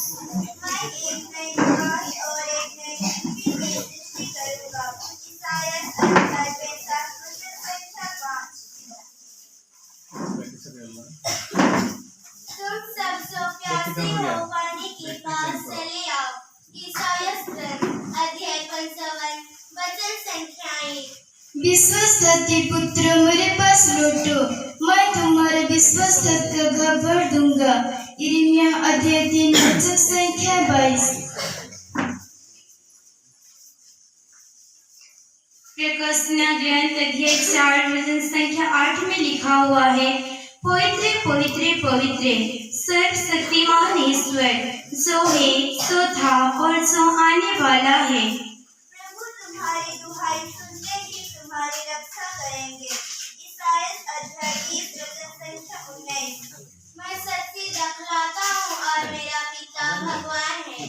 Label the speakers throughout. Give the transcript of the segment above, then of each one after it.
Speaker 1: मैं एक नई आकाश और एक नई पृथ्वी की सृष्टि करूंगा। ईसायाह अध्याय 65 वचन संख्या 5। तुम सब जो प्यासे हो पानी के पास चले आओ। ईसायाह अध्याय 55 वचन संख्या 1।
Speaker 2: विश्वासघाती पुत्र मेरे पास लौटो, मैं तुम्हारे विश्वासघात का घाव भर दूंगा। यिर्मयाह अध्याय 3 वचन संख्या 22।
Speaker 3: प्रकाशना ग्रंथ अध्याय 4 वचन संख्या 8 में लिखा हुआ है, पवित्र पवित्र पवित्र सर्वशक्तिमान ईश्वर, जो है, सो था और जो आने वाला है।
Speaker 1: प्रभु तुम्हारी दुहाई सुनते ही तुम्हारी रक्षा करेंगे। ईसायाह अध्याय 30 वचन संख्या 19। मैं सच्ची दिखलाता हूँ और मेरा पिता भगवान है।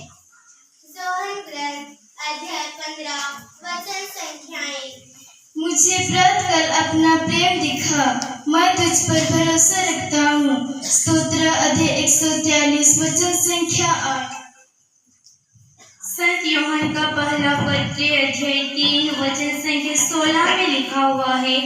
Speaker 1: जोहन ग्रंथ अध्याय 15 वचन संख्या 1।
Speaker 2: मुझे प्राप्त कर अपना प्रेम दिखा, मैं तुझ पर भरोसा रखता हूँ। स्तोत्र अध्याय 143 वचन संख्या 8।
Speaker 3: संत यूहन्ना का पहला पत्र अध्याय 3 वचन संख्या 16 में लिखा हुआ है,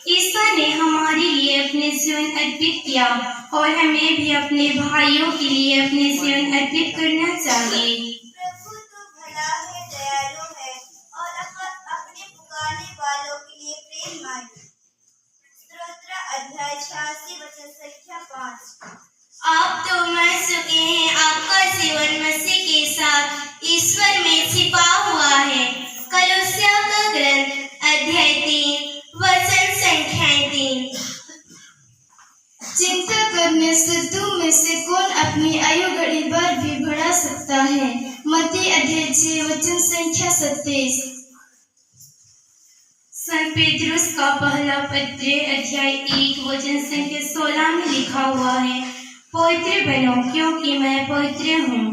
Speaker 3: ईश्वर ने हमारे लिए अपने जीवन अर्पित किया और हमें भी अपने भाइयों के लिए अपने जीवन अर्पित करना चाहिए।
Speaker 1: प्रभु तो भला है, दयालु है और अपने पुकारने वालों के लिए प्रेममय। स्तोत्र अध्याय 86 वचन संख्या 5।
Speaker 3: आप तो मर चुके हैं, आपका जीवन मसीह के साथ ईश्वर में छिपा हुआ है। कलोसिया का ग्रंथ अध्याय 3 वचन संख्या 3।
Speaker 2: चिंता करने से तुम में से कौन अपनी आयु घड़ी भर भी बढ़ा सकता है। मत्ती अध्याय 6 वचन संख्या 27।
Speaker 3: संत पेट्रुस का पहला पत्र अध्याय 1 वचन संख्या 16 में लिखा हुआ है, पवित्र बनो क्योंकि मैं पवित्र हूँ।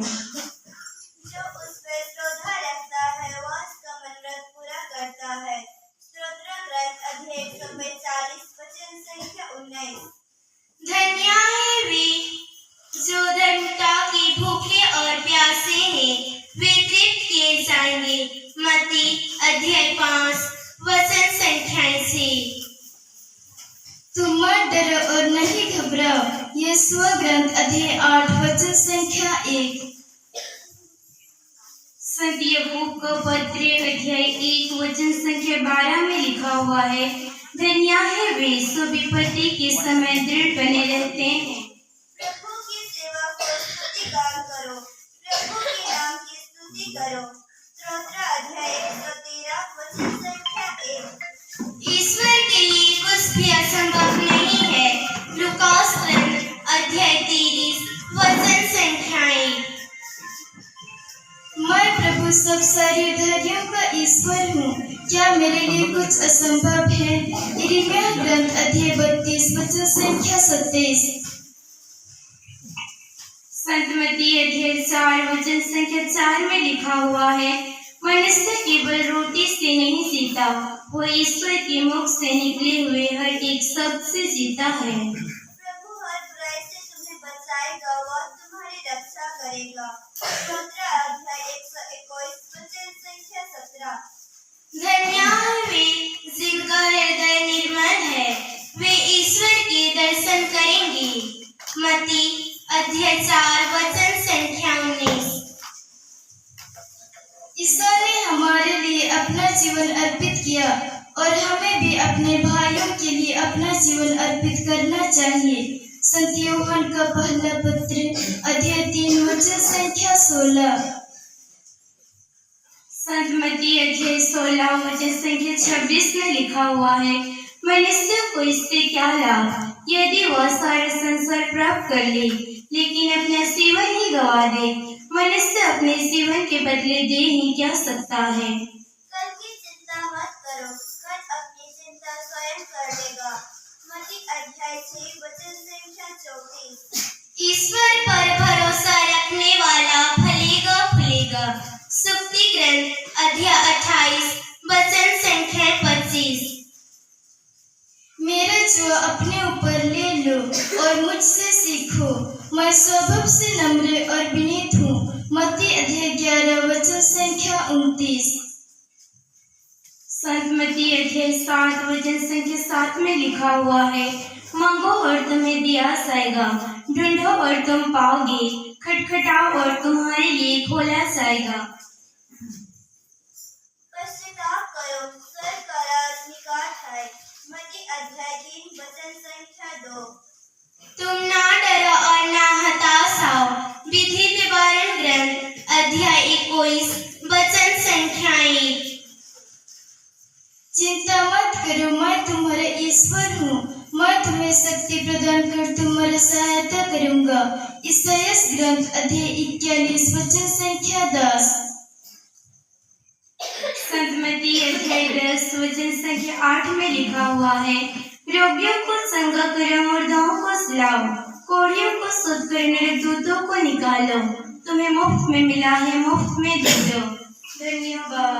Speaker 1: जो उस पर श्रद्धा रखता है वह उसका मनोरथ पूरा करता है। स्तोत्र ग्रंथ अध्याय 142 वचन संख्या 19।
Speaker 3: धन्य है वे जो धर्मता की भूखे और प्यासे हैं, वे तृप्त किए जाएंगे। मत्ती अध्याय 5 वचन संख्या 6।
Speaker 2: तुम मत डरो और नहीं घबराओ। यशायाह ग्रंथ अध्याय 8 वचन संख्या 1।
Speaker 3: संत याकूब का पत्र अध्याय 1 वचन संख्या 12 में लिखा हुआ है, धन्य है वे जो विपत्ति के समय दृढ़ बने रहते हैं।
Speaker 1: प्रभु की सेवा को स्तुति गान करो, प्रभु के नाम की स्तुति करो। स्तोत्र अध्याय 113 वचन संख्या 1।
Speaker 3: ईश्वर के लिए कुछ भी असंभव नहीं है। लूकास ग्रंथ अध्याय 30 वचन संख्या 1।
Speaker 2: मैं प्रभु सब शरीरधारियों का ईश्वर हूँ, क्या मेरे लिए कुछ असंभव है। यिर्मयाह ग्रंथ अध्याय 32 वचन संख्या 27।
Speaker 3: संत मत्ती अध्याय 4 वचन संख्या 4 में लिखा हुआ है, मनुष्य केवल रोटी से नहीं जीता, वो ईश्वर के मुख से निकले हुए हर एक शब्द से जीता है।
Speaker 1: प्रभु हर बुराई से तुम्हें बचाएगा, वह तुम्हारी रक्षा करेगा। स्तोत्र अध्याय 121 वचन संख्या 17।
Speaker 3: धन्य है वे जिनका हृदय निर्मल है, वे ईश्वर के दर्शन करेंगे। मत्ती अध्याय 4 वचन संख्या 19।
Speaker 2: ईश्वर ने हमारे लिए अपना जीवन अर्पित किया और हमें भी अपने भाइयों के लिए अपना जीवन अर्पित करना चाहिए। संत यूहन्ना का पहला पत्र अध्याय 3 वचन संख्या 16।
Speaker 3: संत मत्ती अध्याय 16 वचन संख्या 26 में लिखा हुआ है, मनुष्य को इससे क्या लाभ यदि वह सारा संसार प्राप्त कर ले लेकिन अपना जीवन ही गवा दे। मनुष्य अपने जीवन के बदले दे ही क्या सकता है।
Speaker 1: कल की चिंता मत करो, कल अपनी चिंता स्वयं कर लेगा। मत्ती अध्याय 6 वचन संख्या 24।
Speaker 3: ईश्वर पर भरोसा रखने वाला फलेगा फूलेगा। सुक्ति ग्रंथ अध्याय 28 वचन संख्या 25।
Speaker 2: मेरा जो अपने ऊपर ले लो और मुझसे सीखो, मैं स्वभाव से नम्र और विनीत हूँ
Speaker 3: अध्याय 7 वचन संख्या 7 में लिखा हुआ है, मांगो और तुम्हें दिया जाएगा, ढूंढो और तुम पाओगे, खटखटाओ और तुम्हारे लिए खोला जाएगा।
Speaker 1: पश्चाताप करो, स्वर्ग का राज निकट है। मत्ती अध्याय 3 वचन संख्या 2।
Speaker 2: तुम ना डरो और ना हताश आओ। विधि विवरण ग्रंथ अध्याय 21 वचन संख्या 1। चिंता मत करो, मैं तुम्हारा ईश्वर हूँ, मैं तुम्हें शक्ति प्रदान कर तुम्हारा सहायता करूँगा। ईसाया ग्रंथ अध्याय 41 वचन संख्या 10।
Speaker 3: संत मत्ती अध्याय 10 वचन संख्या 8 में लिखा हुआ है, रोगियों को चंगा करो, मुर्दों को सुलाओ, कोढ़ियों को शुद्ध कर, नरदूतों को निकालो। तुम्हें मुफ्त में मिला है, मुफ्त में दे दो। धन्यवाद।